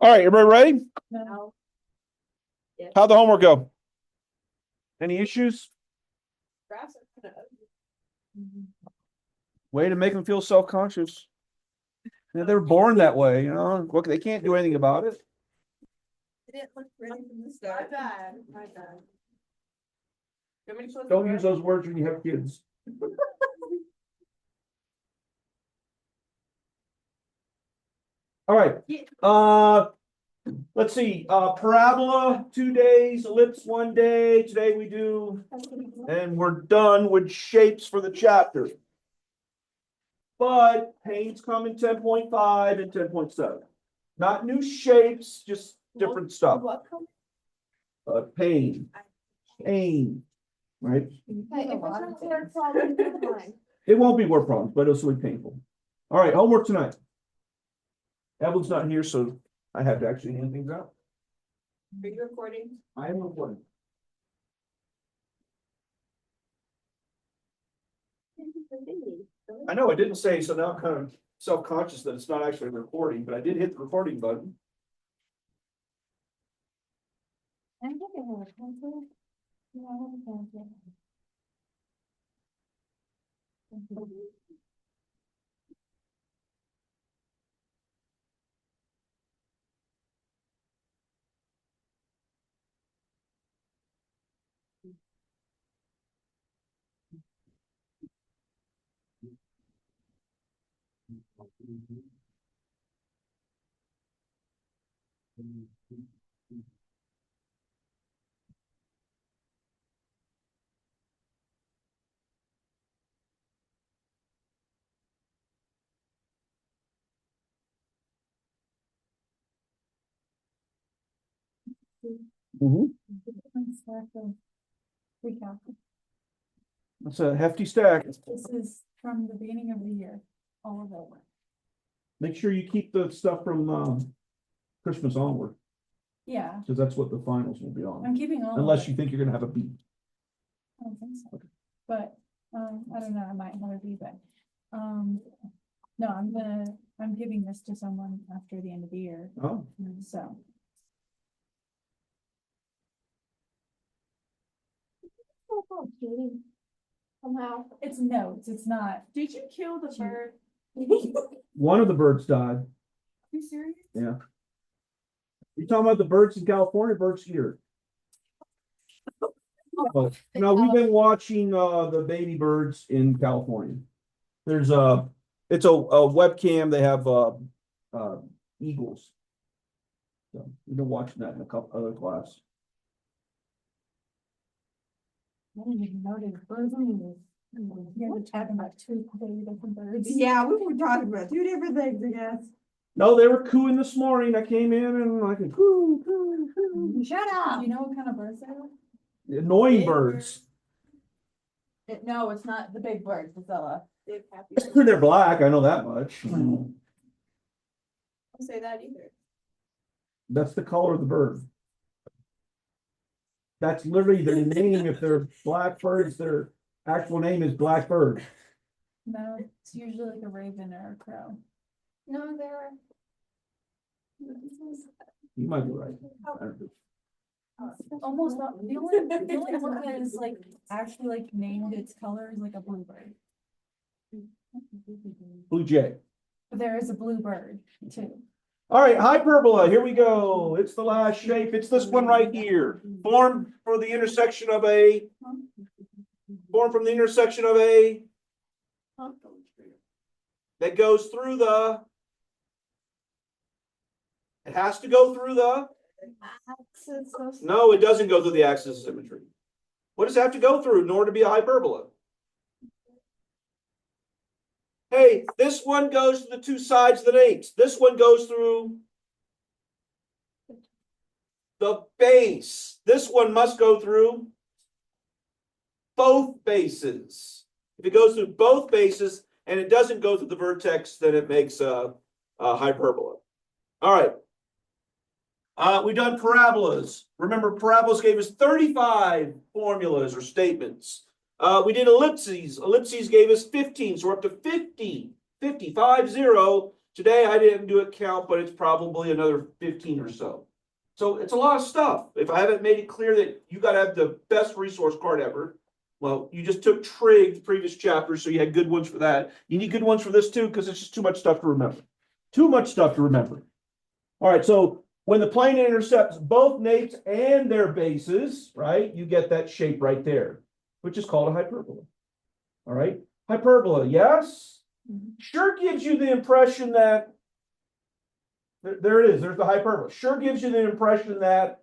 All right, everybody ready? No. How'd the homework go? Any issues? Way to make them feel self-conscious. Yeah, they were born that way, you know. Look, they can't do anything about it. It didn't look ready from the start. My bad. Don't use those words when you have kids. All right. Let's see. Parabola 2 days, ellipse 1 day. Today we do, and we're done with shapes for the chapter. But panes come in 10.5 and 10.7. Not new shapes, just different stuff. What Pain. Pain. Right? problem? It won't be word problems, but it'll still be painful. All right, homework tonight. Evelyn's not here, so I have to actually hand things out. Are you recording? I am recording. I know I didn't say, so now I'm kind of self-conscious that it's not actually recording, but I did hit the recording button. I think I have a pencil. Yeah, I have a pencil. Pre-Calc. That's a hefty stack. This is from the beginning of the year, all of it. Make sure you keep the stuff from Christmas onward, Yeah, because that's what the finals will be on. I'm keeping all Unless of it. you think you're gonna have a B. I don't think so. But, I don't know, I might have a B, but, no, I'm giving this to someone after the end of the year, Oh, so. Somehow. It's notes, it's not. Did you kill the bird? one of the birds died. Are you serious? Yeah. You talking about the birds in California, birds here? Oh, no, we've been watching the baby birds in California. There's it's a webcam, they have eagles. So we've been watching that in a couple other class. I didn't even know they were birds. Yeah, we're talking about two completely different birds. Yeah, we were talking about two different things, I guess. No, they were cooing this morning. I came in and I could coo, coo, coo. Shut up. Do you know what kind of birds they are? Annoying Big birds. No, it's not the big birds, Priscilla. They're black, I know that much. Don't say that either. That's the color of the bird. That's literally their name. If they're black birds, their actual name is blackbird. No, it's usually like a raven or a crow. No, they're. You might be right. I don't know. Almost not, the only one that is like actually like named its color is like a bluebird. Blue jay. But there is a bluebird too. All right, hyperbola, here we go. It's the last shape. It's this one right here. Formed for the intersection of a, formed from the intersection of a, that goes through the, it has to go through the, no, it doesn't go through the axis of symmetry. What does it have to go through in order to be a hyperbola? Hey, this one goes to the two sides of the eight. This one goes through the base. This one must go through both bases. If it goes through both bases and it doesn't go through the vertex, then it makes a hyperbola. All right. We've done parabolas. Remember, parabolas gave us 35 formulas or statements. We did ellipses. Ellipses gave us 15, so we're up to 50, 50, 50. Today I didn't do a count, but it's probably another 15 or so. So it's a lot of stuff. If I haven't made it clear that you got to have the best resource card ever, well, you just took trig, the previous chapter, so you had good ones for that. You need good ones for this too, because it's just too much stuff to remember. Too much stuff to remember. All right, so when the plane intercepts both napes and their bases, right, you get that shape right there, which is called a hyperbola. All right, hyperbola, yes? Sure gives you the impression that, there it is, there's the hyperbola. Sure gives you the impression that,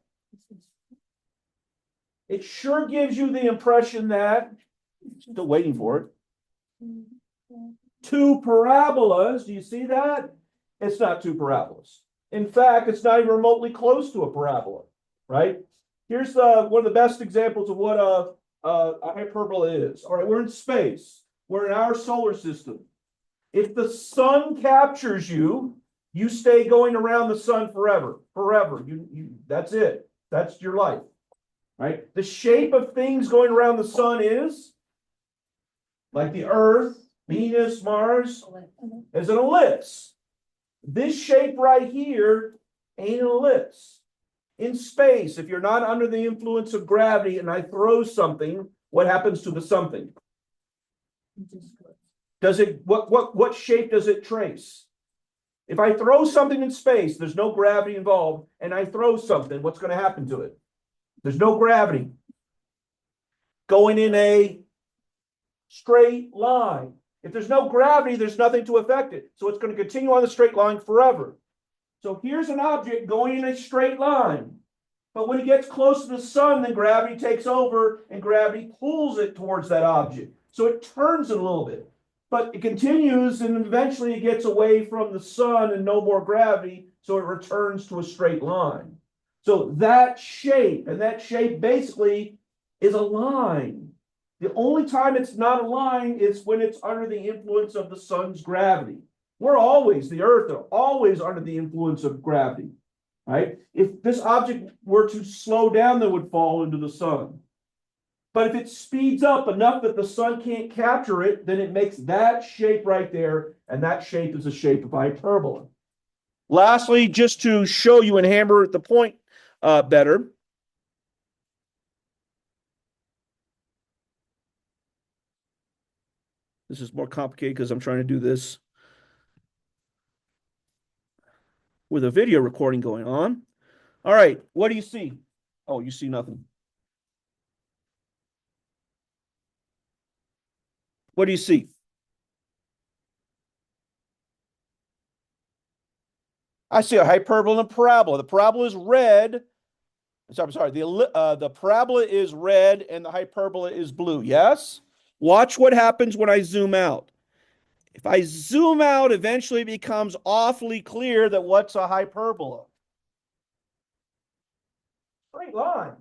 it sure gives you the impression that, still waiting for it, two parabolas, do you see that? It's not two parabolas. In fact, it's not even remotely close to a parabola, right? Here's one of the best examples of what a hyperbola is. All right, we're in space. We're in our solar system. If the sun captures you, you stay going around the sun forever. That's it. That's your life, right? The shape of things going around the sun is like the Earth, Venus, Mars, is an ellipse. This shape right here ain't an ellipse. In space, if you're not under the influence of gravity and I throw something, what happens to the something? Does it, what shape does it trace? If I throw something in space, there's no gravity involved, and I throw something, what's going to happen to it? There's no gravity. Going in a straight line. If there's no gravity, there's nothing to affect it. So it's going to continue on the straight line forever. So here's an object going in a straight line. But when it gets close to the sun, then gravity takes over and gravity pulls it towards that object. So it turns it a little bit. But it continues and eventually it gets away from the sun and no more gravity. So it returns to a straight line. So that shape, and that shape basically is a line. The only time it's not a line is when it's under the influence of the sun's gravity. We're always, the Earth, are always under the influence of gravity, right? If this object were to slow down, then it would fall into the sun. But if it speeds up enough that the sun can't capture it, then it makes that shape right there, and that shape is the shape of hyperbola. Lastly, just to show you and hammer the point better, this is more complicated because I'm trying to do this with a video recording going on. All right, what do you see? Oh, you see nothing. What do you see? I see a hyperbola and a parabola. The parabola is red. I'm sorry. The parabola is red and the hyperbola is blue. Yes? Watch what happens when I zoom out. If I zoom out, eventually it becomes awfully clear that what's a hyperbola? Straight line.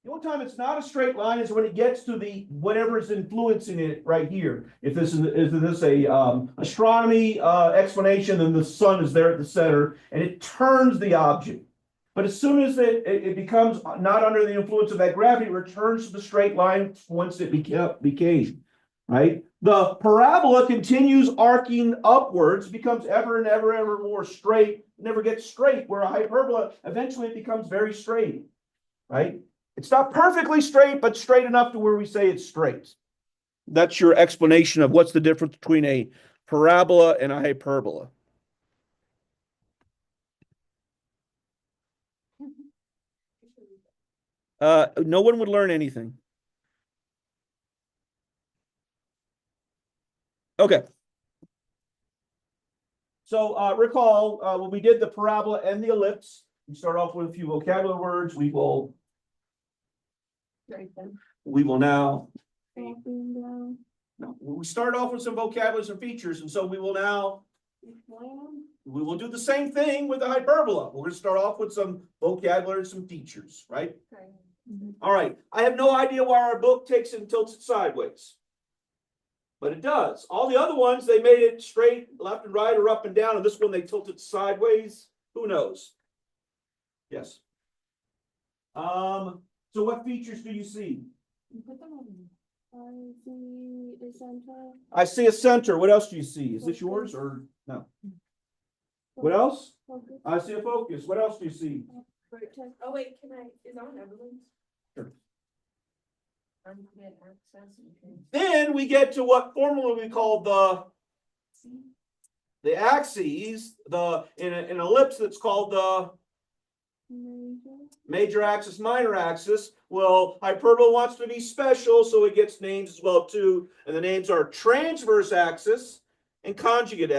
The only time it's not a straight line is when it gets to the whatever is influencing it right here. If this is a astronomy explanation, then the sun is there at the center and it turns the object. But as soon as it becomes not under the influence of that gravity, it returns to the straight line once it became, right? The parabola continues arcing upwards, becomes ever and ever more straight, never gets straight, where a hyperbola, eventually it becomes very straight, right? It's not perfectly straight, but straight enough to where we say it's straight. That's your explanation of what's the difference between a parabola and a hyperbola. No one would learn anything. Okay. So recall when we did the parabola and the ellipse, we start off with a few vocabulary words. We will now. No, we start off with some vocabularies and features, and so we will now. We will do the same thing with the hyperbola. We're going to start off with some vocabulary and some features, right? Okay. All right. I have no idea why our book takes it and tilts it sideways. But it does. All the other ones, they made it straight, left and right, or up and down. And this one, they tilted sideways. Who knows? Yes. So what features do you see? I see a center. I see a center. What else do you see? Is this yours or no? What else? I see a focus. What else do you see? Oh, wait, can I, is that one Everland's? Sure. Unlimited access and transfer. Then we get to what formula we call the axes, in an ellipse that's called the major axis, minor axis. Well, hyperbola wants to be special, so it gets names as well too. And the names are transverse axis and conjugate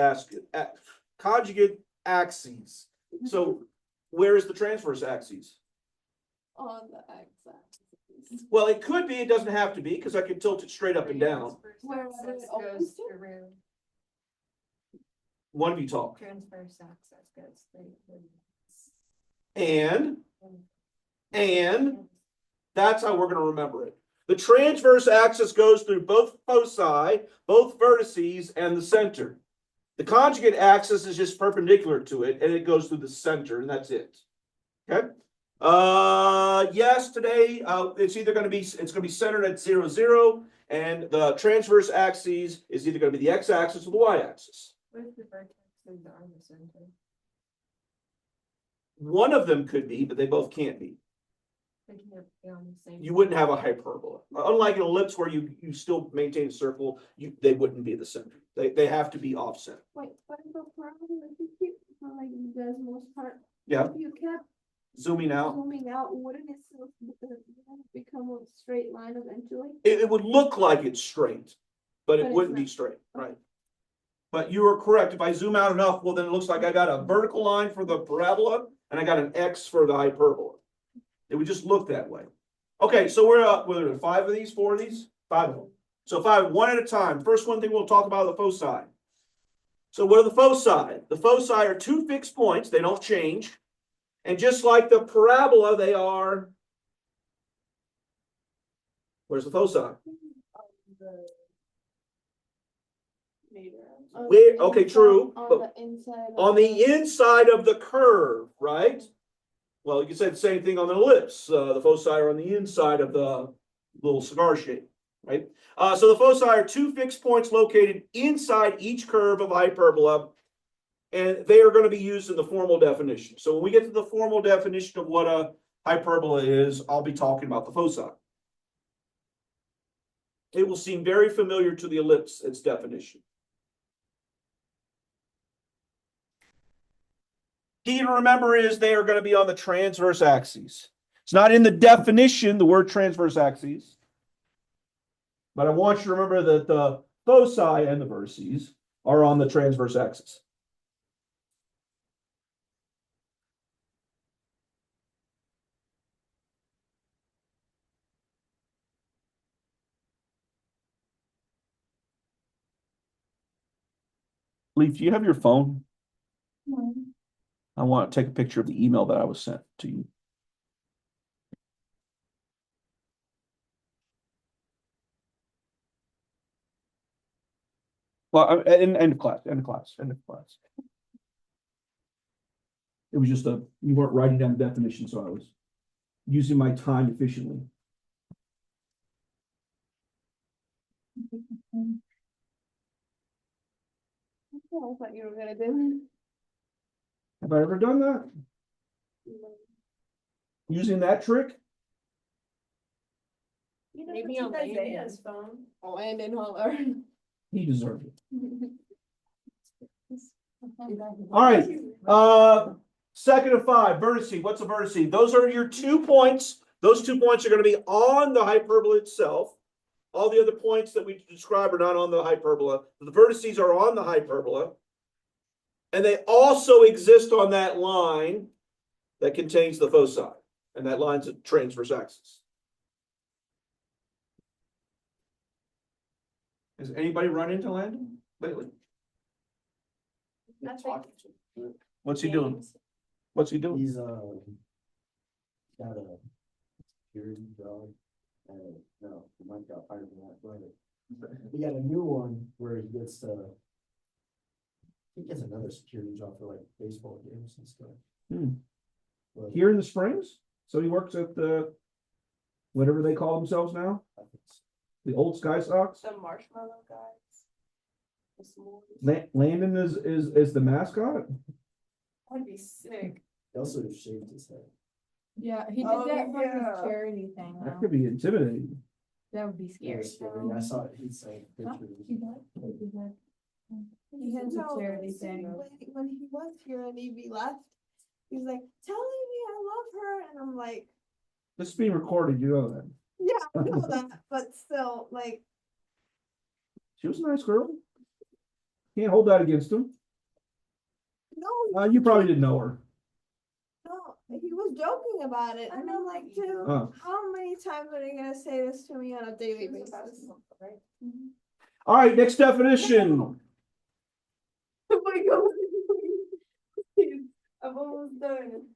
axes. So where is the transverse axis? On the x-axis. Well, it could be, it doesn't have to be, because I can tilt it straight up and down. Where Transverse it axis goes through. One of you talk. Transverse axis goes through. And that's how we're going to remember it. The transverse axis goes through both foci, both vertices, and the center. The conjugate axis is just perpendicular to it, and it goes through the center, and that's it. Okay. Yes, today it's either going to be centered at 0, 0, and the transverse axis is either going to be the x-axis or the y-axis. What if the vertexes are the center? One of them could be, but they both can't be. They can't be on the same. You wouldn't have a hyperbola. Unlike an ellipse where you still maintain a circle, they wouldn't be the center. They have to be offset. Wait, what is the problem if you keep, like, the most part? Yeah. If you kept Zooming out, zooming out, wouldn't it still become a straight line eventually? it would look like it's straight, but it But it's wouldn't be not. straight, right? But you are correct. If I zoom out enough, well, then it looks like I got a vertical line for the parabola and I got an X for the hyperbola. It would just look that way. Okay, so we're there 5 of these, 4 of these, 5 of them. So 5, one at a time. First one thing we'll talk about are the foci. So what are the foci? The foci are 2 fixed points. They don't change. And just like the parabola, they are. Where's the foci? Okay, true. But on the inside of the curve, right? Well, you can say the same thing on an ellipse. The foci are on the inside of the little cigar shape, right? So the foci are 2 fixed points located inside each curve of hyperbola, and they are going to be used in the formal definition. So when we get to the formal definition of what a hyperbola is, I'll be talking about the foci. It will seem very familiar to the ellipse, its definition. Key to remember is they are going to be on the transverse axes. It's not in the definition, the word transverse axes. But I want you to remember that the foci and the vertices are on the transverse axis. Leaf, do you have your phone? I want to take a picture of the email that I was sent to you. Well, end of class. It was just you weren't writing down the definition, so I was using my time efficiently. I thought you were gonna do. Have I ever done that? Using that trick? You Maybe on Isaiah's phone. Oh, and in Holler. He deserved it. All right. Second of 5, vertice. What's a vertice? Those are your 2 points. Those 2 points are going to be on the hyperbola itself. All the other points that we describe are not on the hyperbola. The vertices are on the hyperbola. And they also exist on that line that contains the foci. And that line's a transverse axis. Has anybody run into Landon lately? What's he doing? What's he doing? He's got a security job. No, he might got fired from that, but he got a new one where he gets he gets another security job for like baseball games and stuff. But Here in the Springs? So he works at the whatever they call themselves now? I think it's- The old Sky Sox? The marshmallow guys. The s'mores. Landon is the mascot? I'd be sick. He also shaved his head. Yeah, he did Oh, that for yeah. his charity thing, That though. could be intimidating. That would be It scary. was scary. I saw it, he sent Huh? pictures. He did. He did. He has a No, charity so thing. when he was here and Evie left, he was like, tell Evie I love her, and I'm like, This is being recorded, you know that. yeah, I know that, but still, like, She was a nice girl. Can't hold that against him. no, You probably didn't know her. no, he was joking about it, and I'm like, dude, Oh. how many times are they gonna say this to me on a daily basis? All right, next definition. Oh my god. I'm almost done.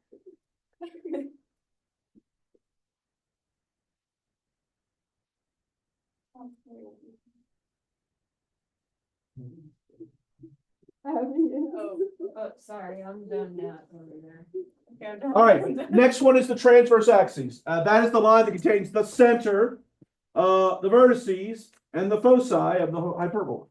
Oh, sorry, I'm done now over there. Okay, I'm done. All right, next one is the transverse axis. That is the line that contains the center, the vertices, and the foci of the hyperbola.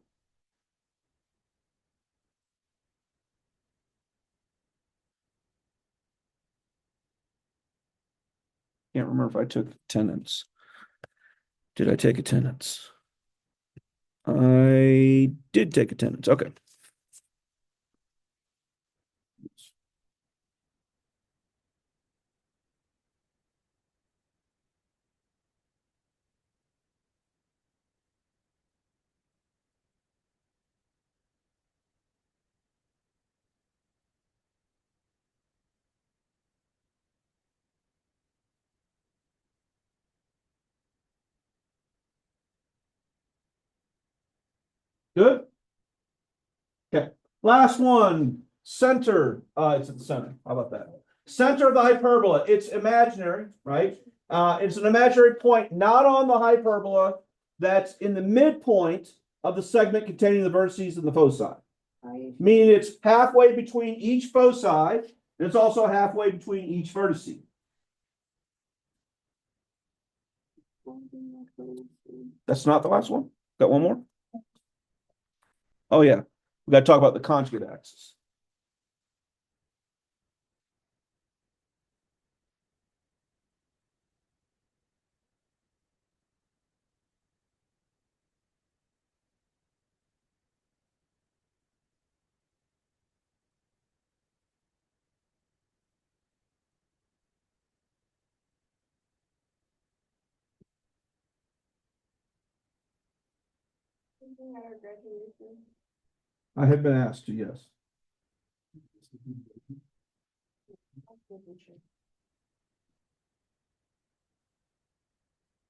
Can't remember if I took attendance. Did I take attendance? I did take attendance. Okay. Good. Okay. Last one. Center. It's at the center. How about that? Center of the hyperbola. It's imaginary, right? It's an imaginary point not on the hyperbola that's in the midpoint of the segment containing the vertices and the foci. Meaning it's halfway between each foci, and it's also halfway between each vertice. That's not the last one? Got one more? Oh, yeah. We got to talk about the conjugate axis. I have been asked to, yes.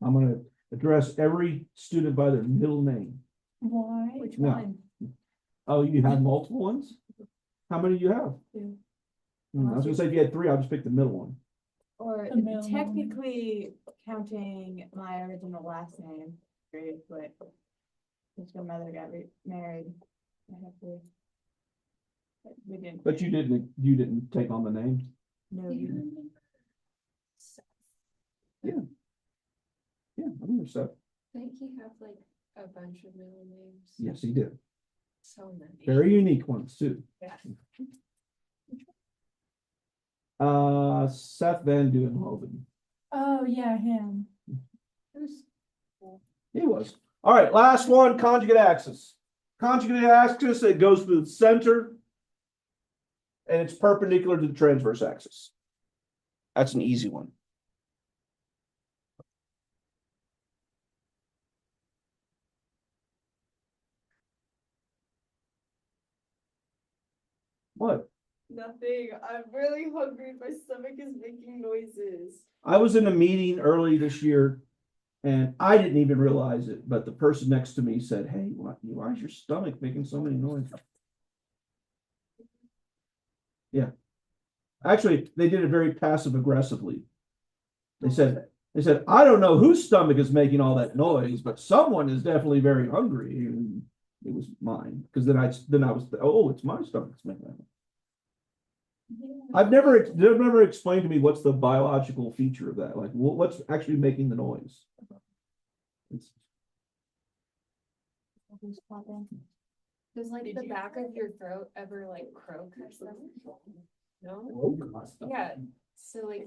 I'm going to address every student by their middle name. Why? Which No. one? Oh, you have multiple ones? How many do you have? Two. I was gonna say if you had three, I'll just pick the middle one. Or The middle name. technically counting my original last name, great, but since my mother got married, I have to. But we didn't. But you didn't take on the name? No, Yeah, I mean, so, Didn't he have like a bunch of middle names? yes, he did. So many. Very unique ones too. Yeah. Seth Van Duenhoven. Oh, yeah, him. Who's He was. All right, last one, conjugate axis. Conjugate axis, it goes through the center and it's perpendicular to the transverse axis. That's an easy one. What? Nothing. I'm really hungry. My stomach is making noises. I was in a meeting early this year and I didn't even realize it, but the person next to me said, "Hey, why is your stomach making so many noises?" Yeah. Actually, they did it very passive aggressively. They said, I don't know whose stomach is making all that noise, but someone is definitely very hungry. And it was mine. Because then I was, oh, it's my stomach that's making that. They've never explained to me what's the biological feature of that. Like what's actually making the noise. It's, Does like the back of your throat ever like croak or something? No? Oh, Yeah, so like,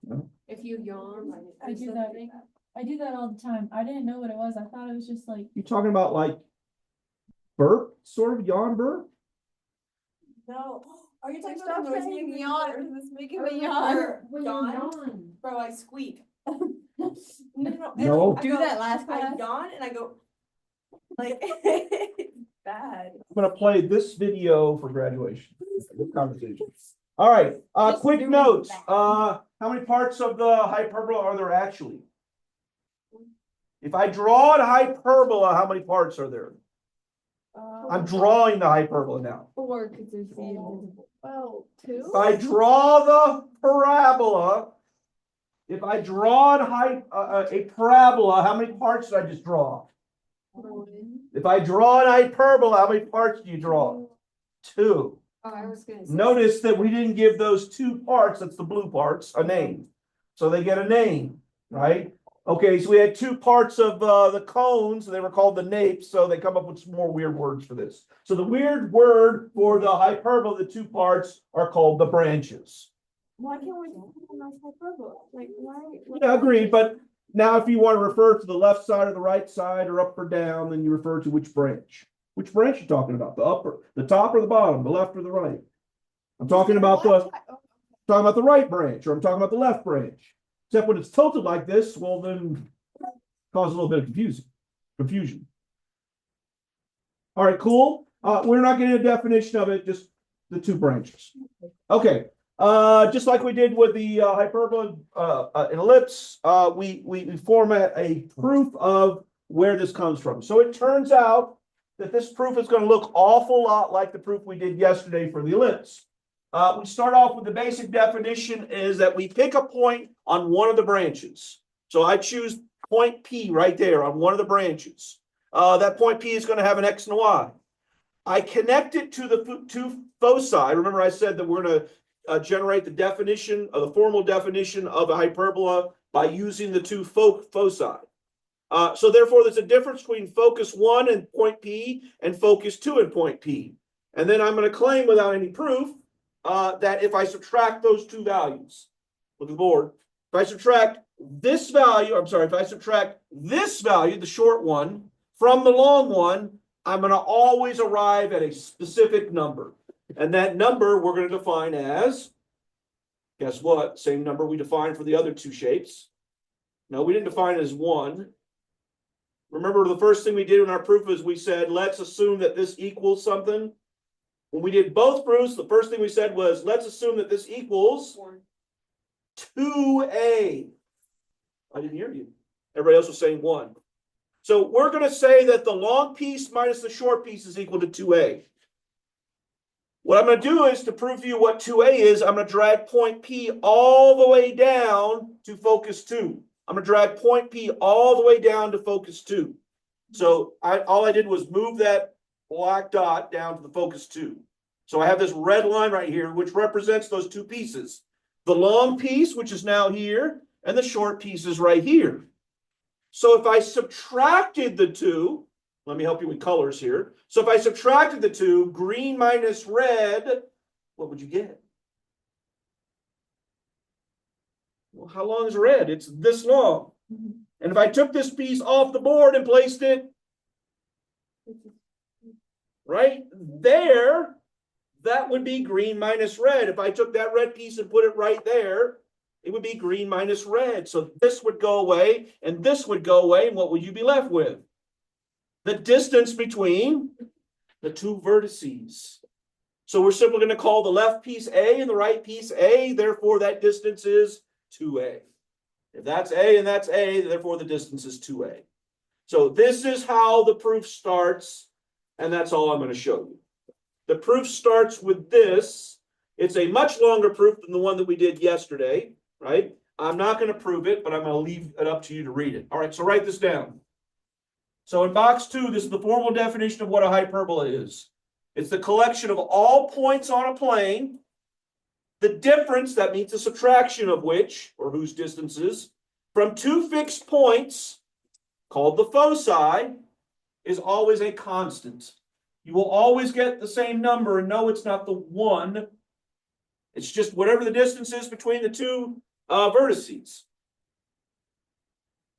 No. if you yawn. I or do that. something, I do that all the time. I didn't know what it was. I thought it was just like, You talking about like burp, sort of yawn burp? No, are you talking Stop about the noise saying making me yawn, yawn? because it's making Or me yawn. When you yawn. Bro, I squeak. No, no, No. I Do go- that last I class. yawn and I go, like, it's bad. I'm gonna play this video for graduation. This conversation. All right, Just quick doing notes. that. How many parts of the hyperbola are there actually? If I draw a hyperbola, how many parts are there? I'm drawing the hyperbola now. 4, because there's the invisible. Well, 2? If I draw the parabola, if I draw a parabola, how many parts did I just draw? If I draw an hyperbola, how many parts do you draw? 2. Oh, I was gonna say. Notice that we didn't give those 2 parts, that's the blue parts, a name. So they get a name, right? Okay, so we had 2 parts of the cones, they were called the napes, so they come up with some more weird words for this. So the weird word for the hyperbola, the 2 parts, are called the branches. Why can't we just put them as hyperbola? Like, why? Yeah, agreed, but now if you want to refer to the left side or the right side or up or down, then you refer to which branch. Which branch are you talking about? The upper, the top or the bottom, the left or the right? I'm talking about the right branch, or I'm talking about the left branch. Except when it's tilted like this, well then cause a little bit of confusion. All right, cool. We're not getting a definition of it, just the 2 branches. Okay. Just like we did with the hyperbola, an ellipse, we format a proof of where this comes from. So it turns out that this proof is going to look awful lot like the proof we did yesterday for the ellipse. We start off with the basic definition is that we pick a point on one of the branches. So I choose point P right there on one of the branches. That point P is going to have an X and a Y. I connect it to the 2 foci. Remember I said that we're going to generate the definition of the formal definition of a hyperbola by using the 2 foci. So therefore, there's a difference between focus 1 and point P and focus 2 and point P. And then I'm going to claim without any proof that if I subtract those 2 values, look at the board. If I subtract this value, if I subtract this value, the short one, from the long one, I'm going to always arrive at a specific number. And that number we're going to define as, guess what? Same number we defined for the other 2 shapes. No, we didn't define it as 1. Remember the first thing we did in our proof is we said, let's assume that this equals something. When we did both proofs, the first thing we said was, let's assume that this equals 2a. I didn't hear you. Everybody else was saying 1. So we're going to say that the long piece minus the short piece is equal to 2a. What I'm going to do is to prove to you what 2a is, I'm going to drag point P all the way down to focus 2. I'm going to drag point P all the way down to focus 2. So all I did was move that black dot down to the focus 2. So I have this red line right here, which represents those 2 pieces. The long piece, which is now here, and the short piece is right here. So if I subtracted the 2, let me help you with colors here. So if I subtracted the 2, green minus red, what would you get? Well, how long is red? It's this long. And if I took this piece off the board and placed it right there, that would be green minus red. If I took that red piece and put it right there, it would be green minus red. So this would go away and this would go away. And what would you be left with? The distance between the 2 vertices. So we're simply going to call the left piece A and the right piece A. Therefore, that distance is 2a. If that's A and that's A, therefore the distance is 2a. So this is how the proof starts, and that's all I'm going to show you. The proof starts with this. It's a much longer proof than the one that we did yesterday, right? I'm not going to prove it, but I'm going to leave it up to you to read it. All right, so write this down. So in box 2, this is the formal definition of what a hyperbola is. It's the collection of all points on a plane. The difference, that means the subtraction of which, or whose distances, from 2 fixed points, called the foci, is always a constant. You will always get the same number, and no, it's not the 1. It's just whatever the distance is between the two vertices.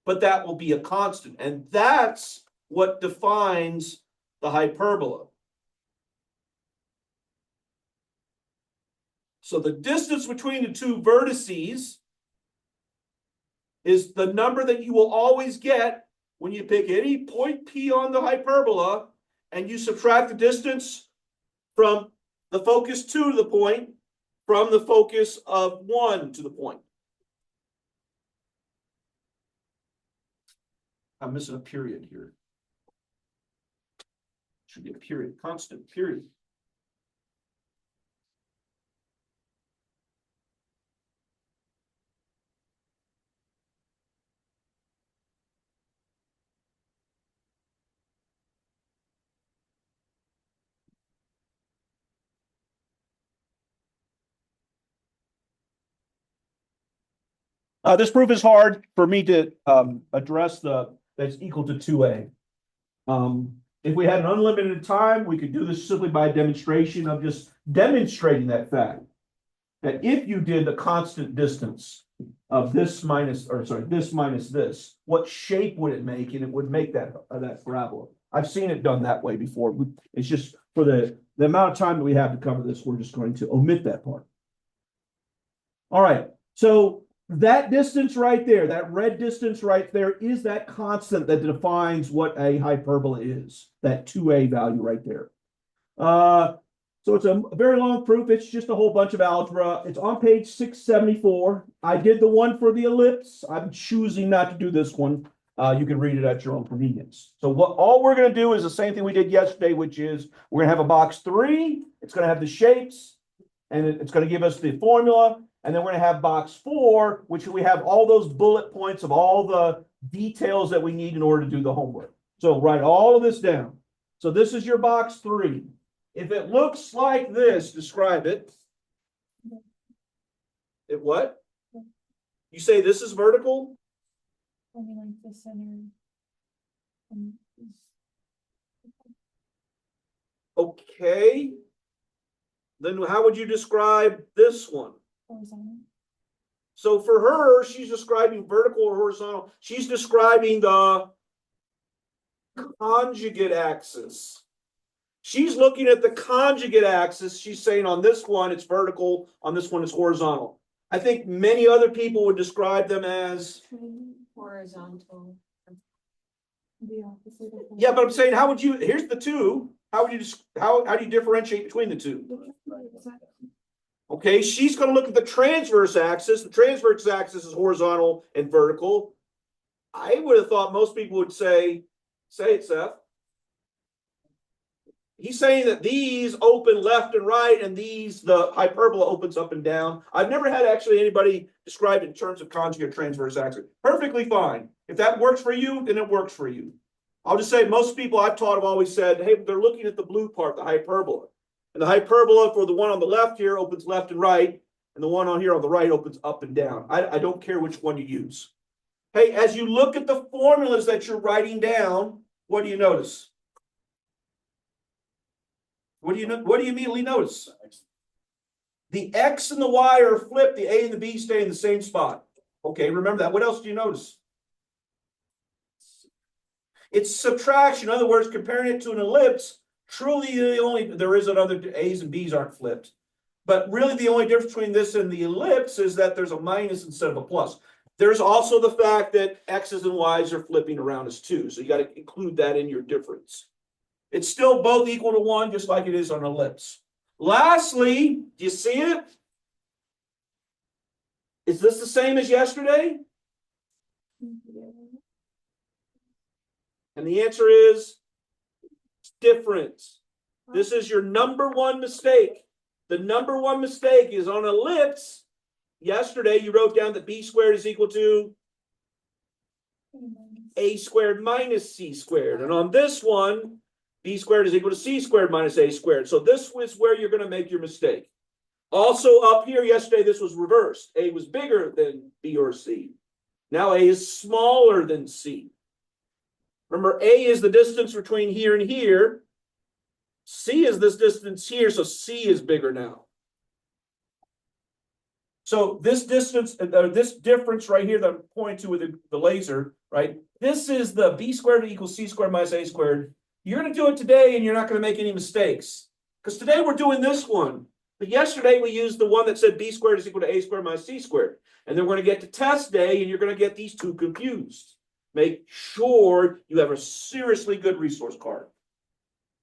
But that will be a constant, and that's what defines the hyperbola. So the distance between the two vertices is the number that you will always get when you pick any point P on the hyperbola and you subtract the distance from the focus 2 to the point from the focus of 1 to the point. I'm missing a period here. Should be a period, constant period. This proof is hard for me to address that's equal to 2a. If we had an unlimited time, we could do this simply by a demonstration of just demonstrating that fact. That if you did the constant distance of this minus this, what shape would it make? And it would make that parabola. I've seen it done that way before. It's just for the amount of time that we have to cover this, we're just going to omit that part. All right, so that distance right there, that red distance right there, is that constant that defines what a hyperbola is, that 2a value right there. So it's a very long proof. It's just a whole bunch of algebra. It's on page 674. I did the one for the ellipse. I'm choosing not to do this one. You can read it at your own convenience. So all we're going to do is the same thing we did yesterday, which is we're going to have a box 3. It's going to have the shapes, and it's going to give us the formula. And then we're going to have box 4, which we have all those bullet points of all the details that we need in order to do the homework. So write all of this down. So this is your box 3. If it looks like this, describe it. It what? You say this is vertical? Only like the center. Okay. Then how would you describe this one? Horizontal. So for her, she's describing vertical or horizontal. She's describing the conjugate axis. She's looking at the conjugate axis. She's saying on this one, it's vertical. On this one, it's horizontal. I think many other people would describe them as Horizontal. The opposite of yeah, but I'm saying, how would you? Here's the two. How would you? How do you differentiate between the two? Okay, she's going to look at the transverse axis. The transverse axis is horizontal and vertical. I would have thought most people would say it, Seth. He's saying that these open left and right, and the hyperbola opens up and down. I've never had actually anybody describe it in terms of conjugate transverse axis. Perfectly fine. If that works for you, then it works for you. I'll just say most people I've taught have always said, hey, they're looking at the blue part, the hyperbola. And the hyperbola for the one on the left here opens left and right, and the one on here on the right opens up and down. I don't care which one you use. Hey, as you look at the formulas that you're writing down, what do you notice? What do you immediately notice? The X and the Y are flipped, the A and the B stay in the same spot. Okay, remember that. What else do you notice? It's subtraction. In other words, comparing it to an ellipse, truly there is another A's and B's aren't flipped. But really the only difference between this and the ellipse is that there's a minus instead of a plus. There's also the fact that X's and Y's are flipping around as 2. So you got to include that in your difference. It's still both equal to 1, just like it is on an ellipse. Lastly, do you see it? Is this the same as yesterday? And the answer is it's different. This is your number one mistake. The number one mistake is on ellipse. Yesterday, you wrote down that b squared is equal to a squared minus c squared. And on this one, b squared is equal to c squared minus a squared. So this was where you're going to make your mistake. Also up here yesterday, this was reversed. A was bigger than b or c. Now a is smaller than c. Remember, a is the distance between here and here. C is this distance here, so c is bigger now. So this distance, or this difference right here that I'm pointing to with the laser, right? This is the b squared equals c squared minus a squared. You're gonna do it today and you're not gonna make any mistakes. Because today we're doing this one. But yesterday we used the one that said b squared is equal to a squared minus c squared. And then we're gonna get to test day and you're gonna get these two confused. Make sure you have a seriously good resource card.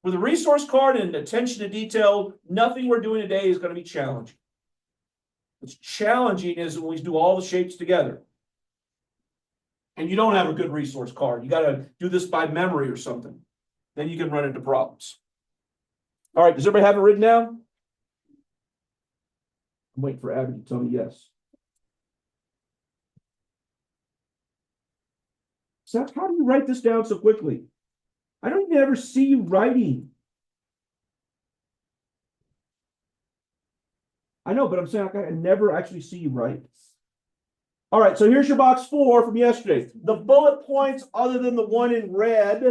With a resource card and attention to detail, nothing we're doing today is gonna be challenging. What's challenging is when we do all the shapes together. And you don't have a good resource card. You gotta do this by memory or something. Then you can run into problems. All right, does everybody have it written down? I'm waiting for Abby to tell me yes. Seth, how do you write this down so quickly? I don't even ever see you writing. I know, but I'm saying I never actually see you write. All right, so here's your box 4 from yesterday. The bullet points other than the one in red,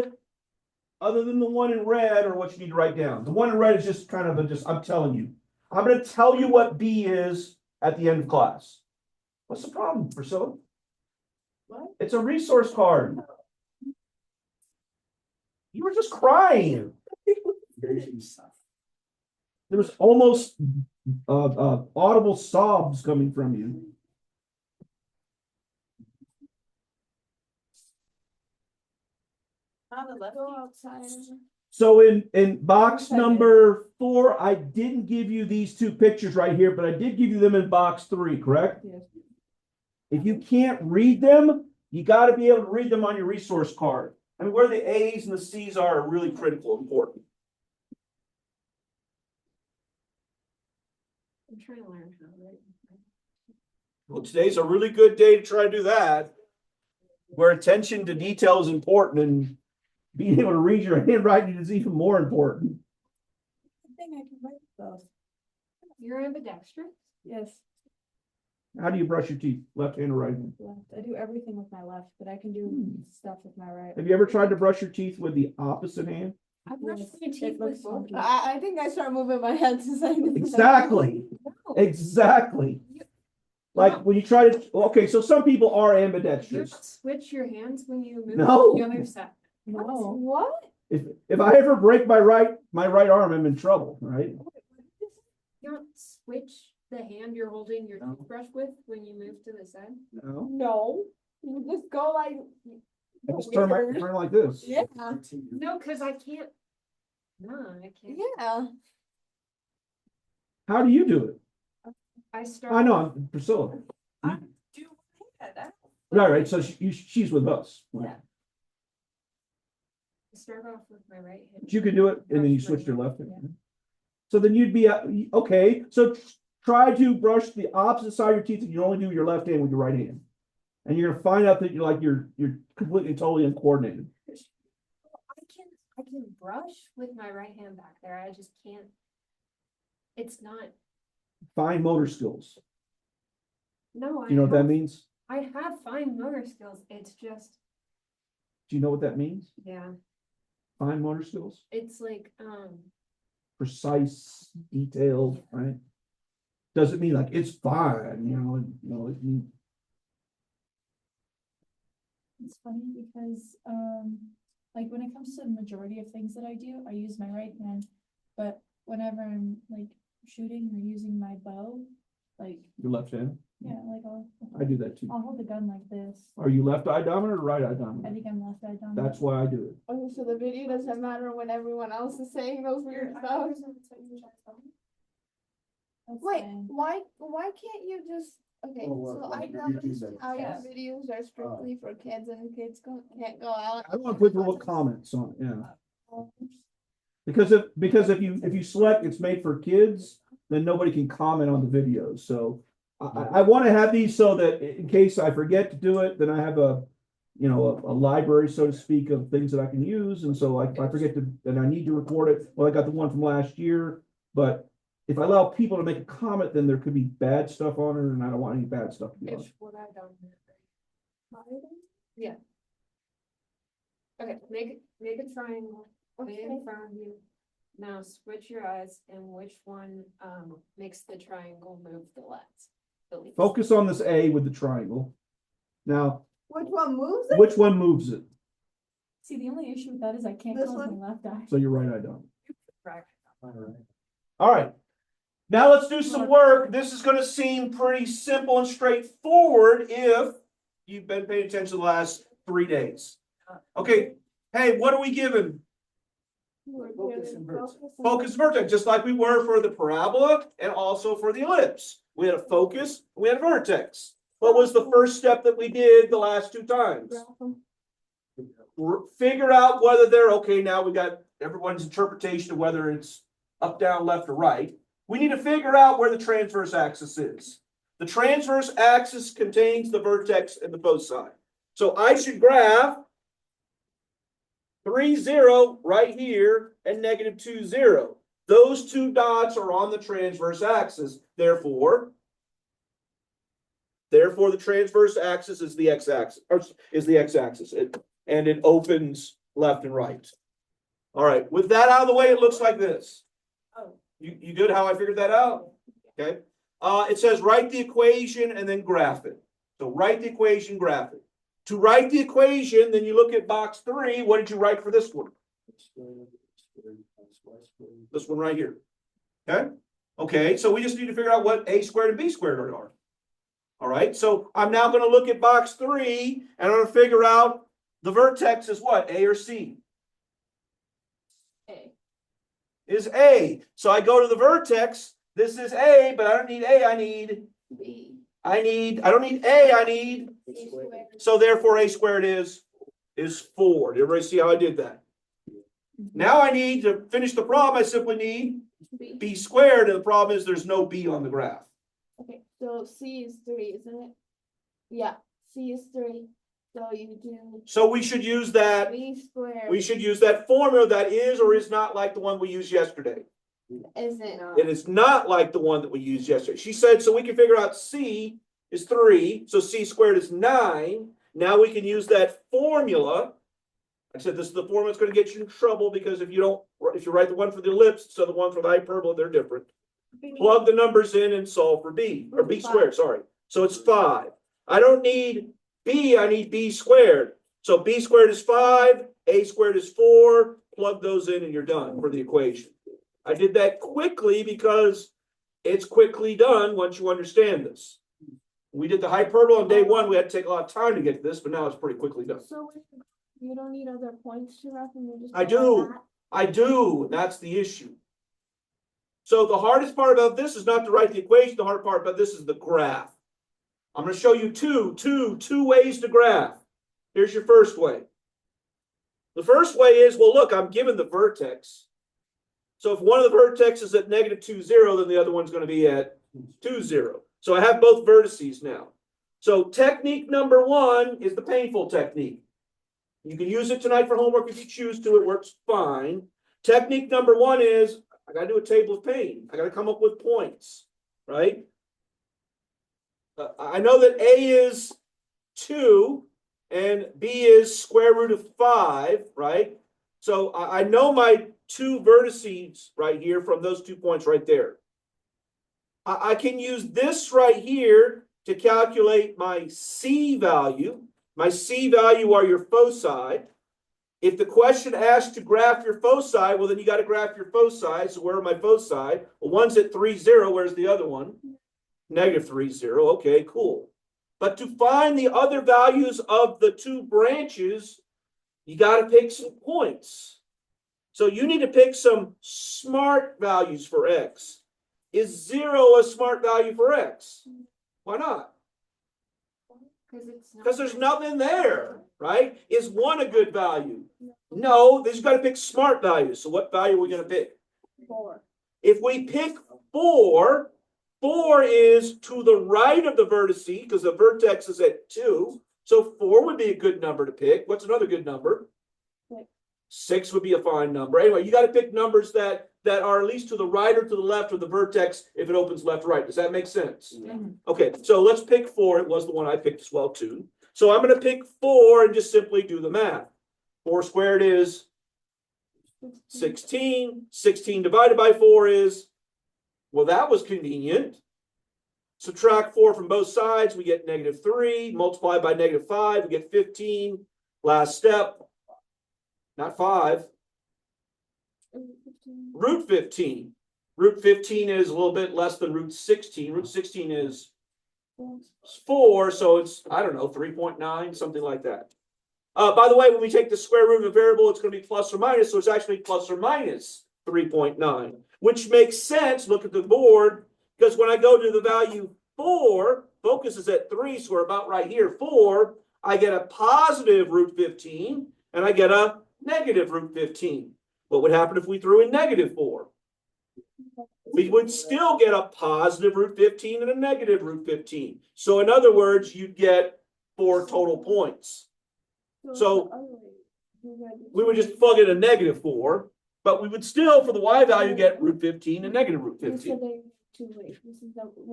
are what you need to write down. The one in red is just kind of I'm telling you. I'm going to tell you what B is at the end of class. What's the problem, Priscilla? What? It's a resource card. You were just crying. There was almost audible sobs coming from you. Go outside. So in box number 4, I didn't give you these two pictures right here, but I did give you them in box 3, correct? Yes. If you can't read them, you got to be able to read them on your resource card. I mean, where the A's and the C's are really critical, important. I'm trying to learn how to write. Well, today's a really good day to try to do that, where attention to detail is important and being able to read your handwriting is even more important. I think I can write those. You're ambidextrous? Yes, How do you brush your teeth? Left hand or right hand? left. I do everything with my left, but I can do stuff with my right. Have you ever tried to brush your teeth with the opposite hand? I've brushed Yes, my it teeth looks with both. funky. I think I start moving my head to say. Exactly. Exactly. Like when you try to, okay, so some people are You ambidextrous. switch your hands when you move No. the other side. No, What? If I ever break my right arm, I'm in trouble, right? You don't switch the hand you're holding your toothbrush with when you move to the side? No. No. You just go like. I just turn like this. Yeah. No, because I can't. No, I can't. Yeah. How do you do it? I start. I know, I'm Priscilla. Do that. Right, so she's with us. Yeah. I start off with my right hand. But you can do it and then you switch to your left hand. So then you'd be, okay, so try to brush the opposite side of your teeth and you only do your left hand with your right hand. And you're gonna find out that you're completely, totally uncoordinated. I can brush with my right hand back there. I just can't. It's not. Fine motor skills. No, Do you know what that means? I have fine motor skills. It's just, Do you know what that means? yeah, Fine motor skills? it's like, Precise, detailed, right? Doesn't mean like it's fine, it means It's funny because, like when it comes to the majority of things that I do, I use my right hand. But whenever I'm like shooting or using my bow, like, your left hand. yeah, like I do that too. I'll hold the gun like this. Are you left eye dominant or right eye I dominant? think I'm left eye dominant. That's why I do it. Okay, so the video doesn't matter when everyone else is saying those weird stuff. That's Wait, fine. why can't you just, okay, Well, so what, I like your noticed YouTube how your videos? videos are strictly for kids and kids can't go out. I want to put little comments on it, yeah. Because if you select it's made for kids, then nobody can comment on the videos. So I want to have these so that in case I forget to do it, then I have a library, so to speak, of things that I can use. And so like if I forget to, then I need to record it. Well, I got the one from last year, but if I allow people to make a comment, then there could be bad stuff on it, and I don't want any bad stuff to be on it. it's what I don't. Yeah. Okay, make a triangle, put it in front of you. Now switch your eyes and which one makes the triangle move the less? delete. Focus on this A with the triangle. Now, Which one moves it? which one moves it? See, the only issue with that is I can't This close one? my left eye. So you're right, I don't. All right. All right. Now let's do some work. This is going to seem pretty simple and straightforward if you've been paying attention the last 3 days. Okay. Hey, what are we given? We're Focus doing and vertex. Focus vertex, just like we were for the parabola and also for the ellipse. We had a focus, we had a vertex. What was the first step that we did the last 2 times? Graph 'em. Figure out whether they're okay. Now we got everyone's interpretation of whether it's up, down, left, or right. We need to figure out where the transverse axis is. The transverse axis contains the vertex and the foci. So I should graph 3, 0 right here and -2, 0. Those 2 dots are on the transverse axis. Therefore, the transverse axis is the x-axis, or is the x-axis, and it opens left and right. All right, with that out of the way, it looks like this. Oh. You good how I figured that out? Okay. It says write the equation and then graph it. So write the equation, graph it. To write the equation, then you look at box 3. What did you write for this one? This one right here. Okay. Okay, so we just need to figure out what a squared and b squared are. All right, so I'm now going to look at box 3 and I'm going to figure out the vertex is what, A or C? A. Is A. So I go to the vertex. This is A, but I don't need A. I B. don't need A. I need. C squared. So therefore, A squared is 4. Did everybody see how I did that? Now I need to finish the problem. I simply need B. B squared, and the problem is there's no B on the graph. Okay, so C is 3, isn't it? Yeah, C is 3. So you do So we should use that. B squared. We should use that formula that is or is not like the one we used yesterday. Is it? It is not like the one that we used yesterday. She said, so we can figure out C is 3, so C squared is 9. Now we can use that formula. I said this is the formula that's going to get you in trouble because if you write the one for the ellipse, so the one for the hyperbola, they're different. Plug the numbers in and solve for B, or B squared, sorry. So it's 5. I don't need B, I need B squared. So B squared is 5, A squared is 4. Plug those in and you're done for the equation. I did that quickly because it's quickly done once you understand this. We did the hyperbola on day 1. We had to take a lot of time to get to this, but now it's pretty quickly done. So you don't need other points to wrap them, you just. I go do. that? I do. That's the issue. So the hardest part about this is not to write the equation. The hard part about this is the graph. I'm going to show you two ways to graph. Here's your first way. The first way is, well, look, I'm given the vertex. So if one of the vertexes is at -2, 0, then the other one's going to be at 2, 0. So I have both vertices now. So technique number 1 is the painful technique. You can use it tonight for homework if you choose to. It works fine. Technique number 1 is I got to do a table of pain. I got to come up with points, right? I know that A is 2 and B is square root of 5, right? So I know my 2 vertices right here from those 2 points right there. I can use this right here to calculate my C value. My C value are your foci. If the question asks to graph your foci, well, then you got to graph your foci. So where are my foci? Well, one's at 3, 0. Where's the other one? -3, 0. Okay, cool. But to find the other values of the 2 branches, you got to pick some points. So you need to pick some smart values for X. Is 0 a smart value for X? Why not? Because there's nothing there, right? Is 1 a good value? No, there's got to pick smart values. So what value are we going to pick? 4. If we pick 4, 4 is to the right of the vertex because the vertex is at 2. So 4 would be a good number to pick. What's another good number? 6 would be a fine number. Anyway, you got to pick numbers that are at least to the right or to the left of the vertex if it opens left or right. Does that make sense? Okay, so let's pick 4. It was the one I picked as well too. So I'm going to pick 4 and just simply do the math. 4 squared is 16. 16 divided by 4 is, well, that was convenient. Subtract 4 from both sides, we get -3. Multiply by -5, we get 15. Last step, not 5, root 15. Root 15 is a little bit less than root 16. Root 16 is 4, so it's, I don't know, 3.9, something like that. By the way, when we take the square root of a variable, it's going to be plus or minus, so it's actually plus or minus 3.9, which makes sense. Look at the board, because when I go to the value 4, focus is at 3, so we're about right here. 4, I get a positive root 15, and I get a negative root 15. What would happen if we threw in -4? We would still get a positive root 15 and a negative root 15. So in other words, you'd get 4 total points. So we would just plug in a -4, but we would still, for the y value, get root 15 and negative root 15.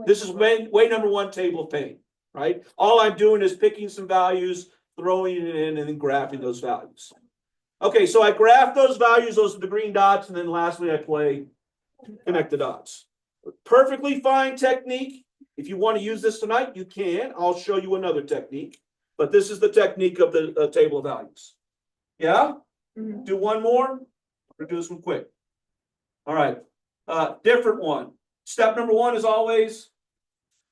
This is way number 1 table of pain, right? All I'm doing is picking some values, throwing it in, and then graphing those values. Okay, so I graph those values, those are the green dots, and then lastly I play connect the dots. Perfectly fine technique. If you want to use this tonight, you can. I'll show you another technique, but this is the technique of the table of values. Yeah? Mhm. Do one more. We're gonna do this one quick. All right. Different one. Step number 1 is always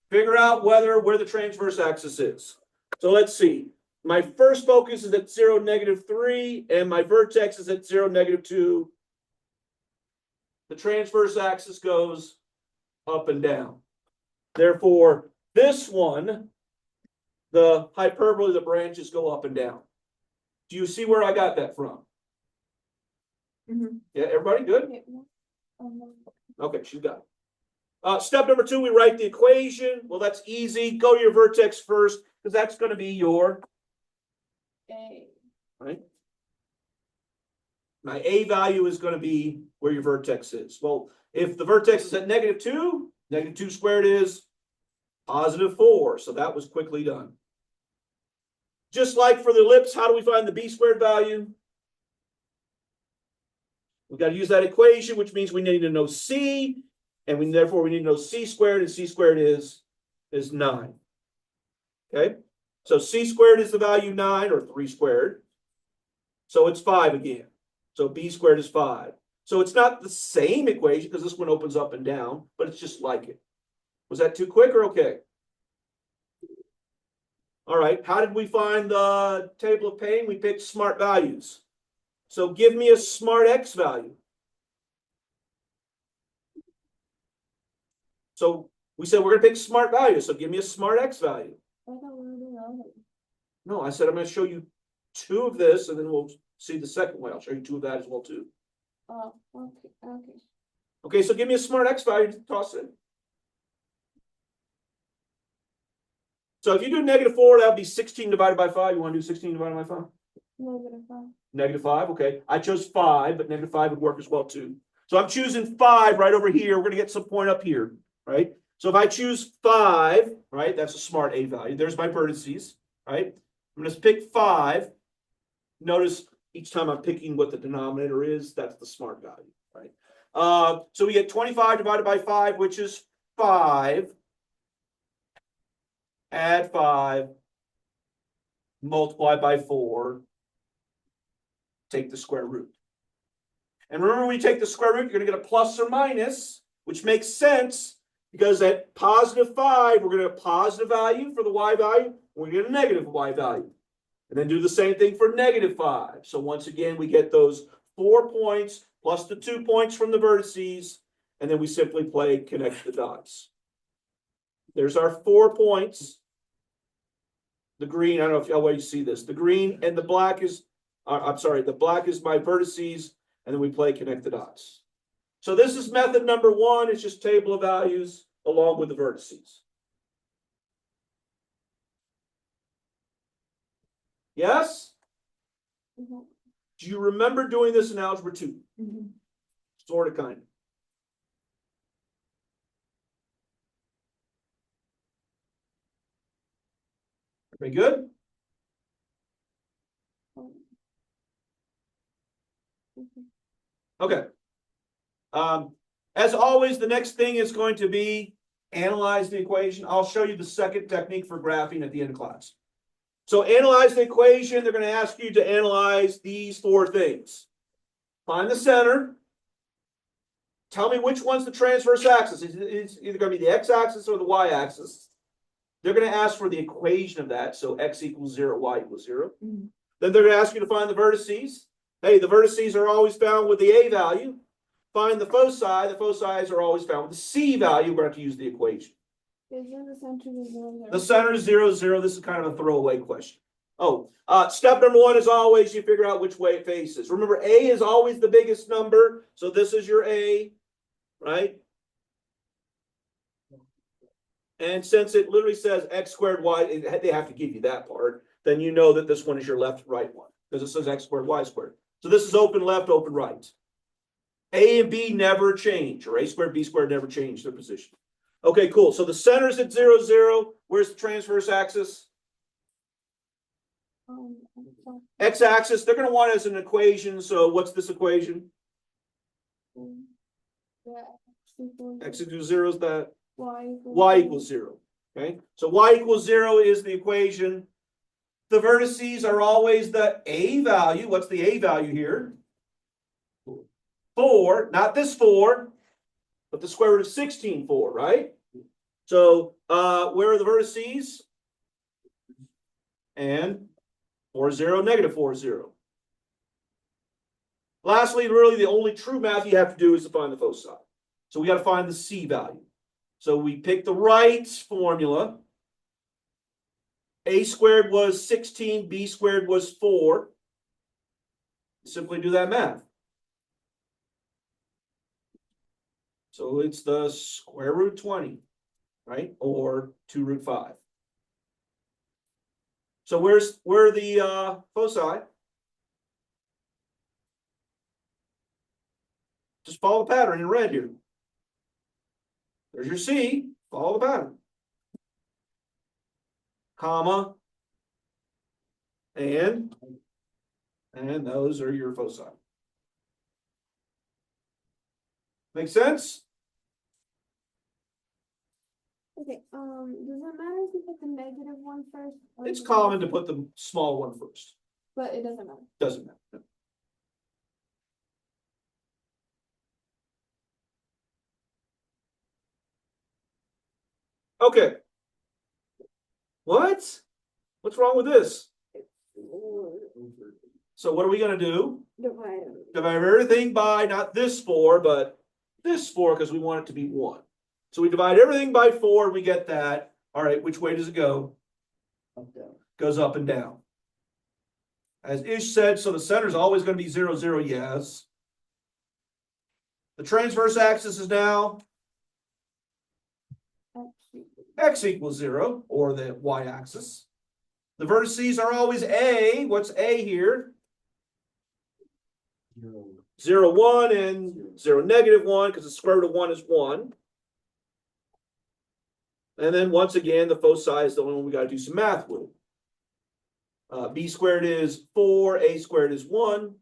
figure out where the transverse axis is. So let's see. My first focus is at 0, -3, and my vertex is at 0, -2. The transverse axis goes up and down. Therefore, this one, the hyperbola, the branches go up and down. Do you see where I got that from? Mhm. Yeah, everybody good? Okay, she got it. Step number 2, we write the equation. Well, that's easy. Go to your vertex first, because that's going to be your, right? My A value is going to be where your vertex is. Well, if the vertex is at -2, -2 squared is +4. So that was quickly done. Just like for the ellipse, how do we find the B squared value? We got to use that equation, which means we need to know C, and therefore we need to know C squared, and C squared is 9. Okay, so C squared is the value 9, or 3 squared. So it's 5 again. So B squared is 5. So it's not the same equation because this one opens up and down, but it's just like it. Was that too quick or okay? All right, how did we find the table of pain? We picked smart values. So give me a smart X value. So we said we're going to pick smart values. So give me a smart X value. No, I said I'm going to show you 2 of this, and then we'll see the second way. I'll show you 2 of that as well too. Oh, okay. Okay, so give me a smart X value to toss in. So if you do -4, that would be 16 divided by 5. You want to do 16 divided by 5? -5, okay. I chose 5, but -5 would work as well too. So I'm choosing 5 right over here. We're going to get some point up here, right? So if I choose 5, right, that's a smart A value. There's my vertices, right? I'm going to pick 5. Notice each time I'm picking what the denominator is, that's the smart value, right? So we get 25 divided by 5, which is 5. Add 5, multiply by 4, take the square root. And remember, when you take the square root, you're going to get a plus or minus, which makes sense because at +5, we're going to get a positive value for the y value, we're going to get a negative y value. And then do the same thing for -5. So once again, we get those 4 points plus the 2 points from the vertices, and then we simply play connect the dots. There's our 4 points. The green, I don't know if y'all way you see this. The green and the black is, I'm sorry, the black is my vertices, and then we play connect the dots. So this is method number 1. It's just table of values along with the vertices. Yes? Mhm. Do you remember doing this in algebra 2? Mhm. Sort of, kind of. Very good? Okay. As always, the next thing is going to be analyze the equation. I'll show you the second technique for graphing at the end of class. So analyze the equation. They're going to ask you to analyze these four things. Find the center. Tell me which one's the transverse axis. It's either going to be the x-axis or the y-axis. They're going to ask for the equation of that. So x equals 0, y equals 0. Mhm. Then they're going to ask you to find the vertices. Hey, the vertices are always found with the a value. Find the foci. The foci are always found with the c value. We're going to have to use the equation. Is there the center of 0, The center is 0, 0. This is kind of a throwaway question. Oh, step number 1 is always you figure out which way it faces. Remember, a is always the biggest number. So this is your a, right? And since it literally says x squared y, they have to give you that part. Then you know that this one is your left right one because it says x squared y squared. So this is open left, open right. A and B never change, or a squared, b squared never change their position. Okay, cool. So the center's at 0, 0. Where's the transverse axis? X-axis, they're going to want it as an equation. So what's this equation? X equals 0 is that? Y equals 0. Okay, so y equals 0 is the equation. The vertices are always the a value. What's the a value here? 4, not this 4, but the square root of 16, 4, right? So where are the vertices? And 4, 0, negative 4, 0. Lastly, really the only true math you have to do is to find the foci. So we got to find the c value. So we pick the right formula. A squared was 16, b squared was 4. Simply do that math. So it's the square root 20, right? Or 2 root 5. So where are the foci? Just follow the pattern in red here. There's your C. Follow the pattern. Comma. And those are your foci. Make sense? Okay, does it matter if you put the negative one first? or It's the common to positive? put the small one first. But it doesn't matter. Doesn't matter. Okay. What? What's wrong with this? So what are we going to do? Divide. Divide everything by not this 4, but this 4 because we want it to be 1. So we divide everything by 4 and we get that. All right, which way does it go? Up, down. Goes up and down. As Ish said, so the center is always going to be 0, 0, yes. The transverse axis is now x equals 0, or the y-axis. The vertices are always a. What's a here? 0. 0, 1 and 0, negative 1, because the square root of 1 is 1. And then once again, the foci is the one we got to do some math with. B squared is 4, a squared is 1,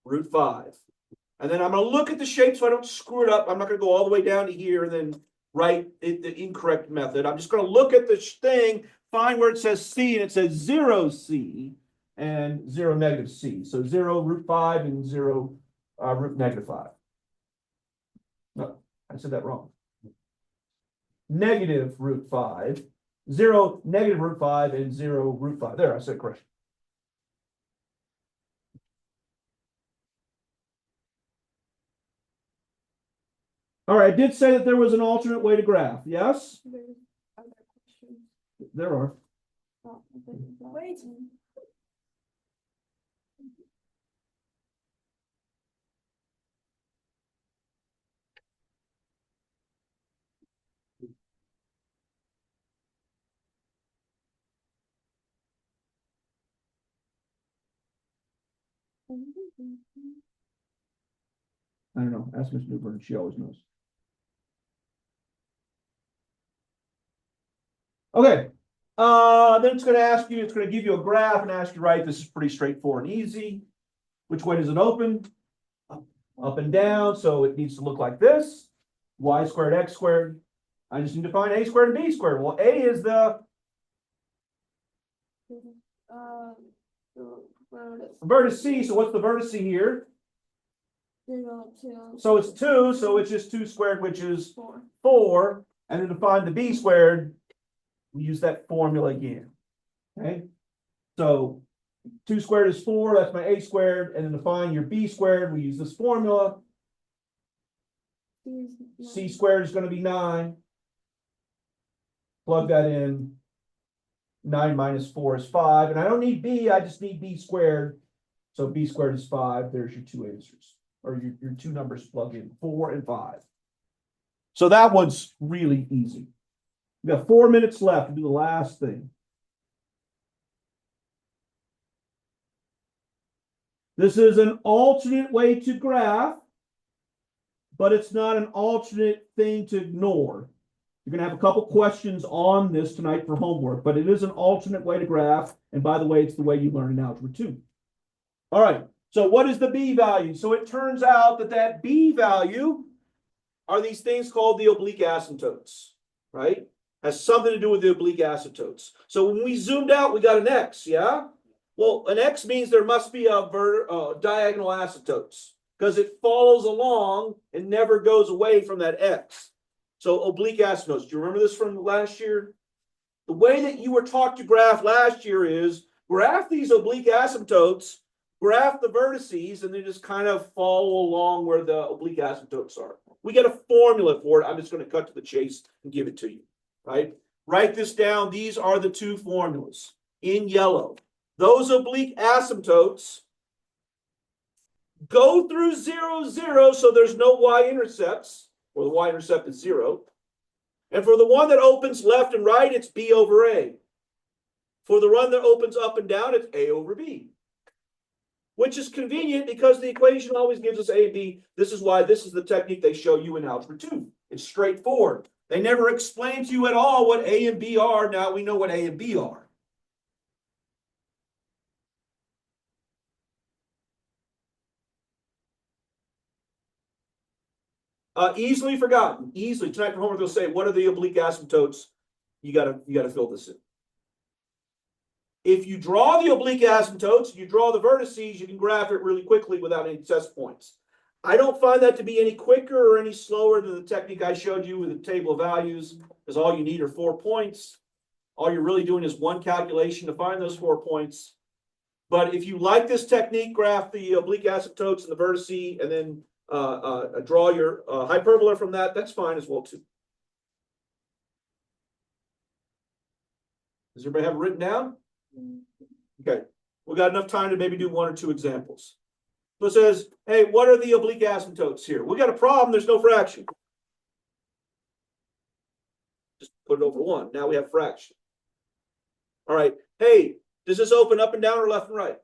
root 5. And then I'm going to look at the shape so I don't screw it up. I'm not going to go all the way down to here and then write it the incorrect method. I'm just going to look at the thing, find where it says C, and it says 0 C and 0 negative C. So 0 root 5 and 0 root negative 5. No, I said that wrong. Negative root 5, 0 negative root 5, and 0 root 5. There, I said it correct. All right, I did say that there was an alternate way to graph. Yes? There's other questions. There are. Oh, I think that Wait. one. I don't know. Ask Miss Newburn. She always knows. Okay. Then it's going to ask you, it's going to give you a graph and ask you, right, this is pretty straightforward and easy. Which way does it open? Up and down. So it needs to look like this. y squared, x squared. I just need to find a squared and b squared. Well, a is the The vertex. vertex c, so what's the vertex here? 0, 2. So it's 2, so it's just 2 squared, which is 4. 4. And then to find the b squared, we use that formula again. Okay? So 2 squared is 4, that's my a squared. And then to find your b squared, we use this formula. C squared is going to be 9. Plug that in. 9 minus 4 is 5. And I don't need b, I just need b squared. So b squared is 5. There's your two answers. Or your two numbers plug in, 4 and 5. So that one's really easy. We got 4 minutes left to do the last thing. This is an alternate way to graph, but it's not an alternate thing to ignore. You're going to have a couple questions on this tonight for homework, but it is an alternate way to graph. And by the way, it's the way you learn in Algebra 2. All right. So what is the b value? So it turns out that b value are these things called the oblique asymptotes, right? Has something to do with the oblique asymptotes. So when we zoomed out, we got an x, yeah? Well, an x means there must be a diagonal asymptotes because it follows along and never goes away from that x. So oblique asymptotes. Do you remember this from last year? The way that you were taught to graph last year is graph these oblique asymptotes, graph the vertices, and then just kind of follow along where the oblique asymptotes are. We get a formula for it. I'm just going to cut to the chase and give it to you, right? Write this down. These are the two formulas in yellow. Those oblique asymptotes go through 0, 0, so there's no y-intercepts, or the y-intercept is 0. And for the one that opens left and right, it's b over a. For the one that opens up and down, it's a over b. Which is convenient because the equation always gives us a and b. This is why this is the technique they show you in Algebra 2. It's straightforward. They never explain to you at all what a and b are. Now we know what a and b are. Easily forgotten. Easily. Tonight for homework, they'll say, what are the oblique asymptotes? You gotta fill this in. If you draw the oblique asymptotes, you draw the vertices, you can graph it really quickly without any test points. I don't find that to be any quicker or any slower than the technique I showed you with the table of values, because all you need are 4 points. All you're really doing is one calculation to find those 4 points. But if you like this technique, graph the oblique asymptotes and the vertices, and then draw your hyperbola from that, that's fine as well too. Does everybody have it written down? Okay, we got enough time to maybe do 1 or 2 examples. So it says, hey, what are the oblique asymptotes here? We got a problem, there's no fraction. Just put it over 1. Now we have fraction. All right, hey, does this open up and down or left and right?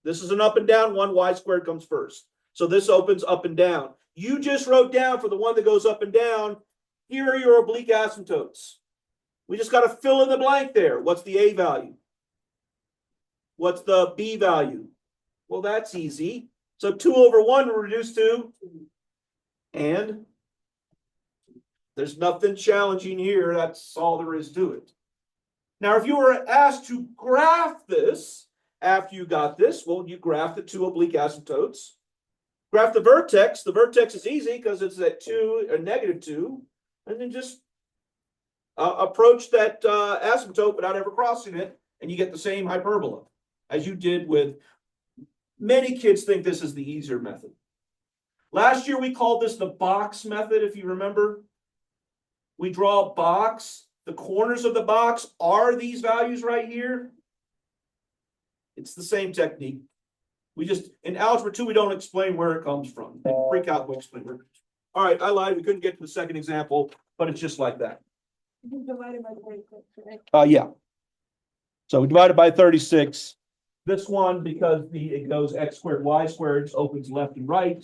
This is an up and down one, y squared comes first. So this opens up and down. You just wrote down for the one that goes up and down, here are your oblique asymptotes. We just got to fill in the blank there. What's the a value? What's the b value? Well, that's easy. So 2 over 1 will reduce to, and there's nothing challenging here. That's all there is to it. Now, if you were asked to graph this after you got this, well, you graph the 2 oblique asymptotes. Graph the vertex. The vertex is easy because it's at 2 or -2, and then just approach that asymptote without ever crossing it, and you get the same hyperbola as you did with. Many kids think this is the easier method. Last year we called this the box method, if you remember. We draw a box. The corners of the box are these values right here. It's the same technique. We just, in Algebra 2, we don't explain where it comes from. In Pre-Calc, we explain where it comes from. All right, I lied. We couldn't get to the second example, but it's just like that. Divided by 36, right? Yeah. So we divided by 36. This one, because it goes x squared, y squared, opens left and right.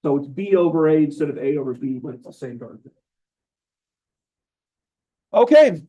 So it's b over a instead of a over b, but it's the same darn thing. Okay.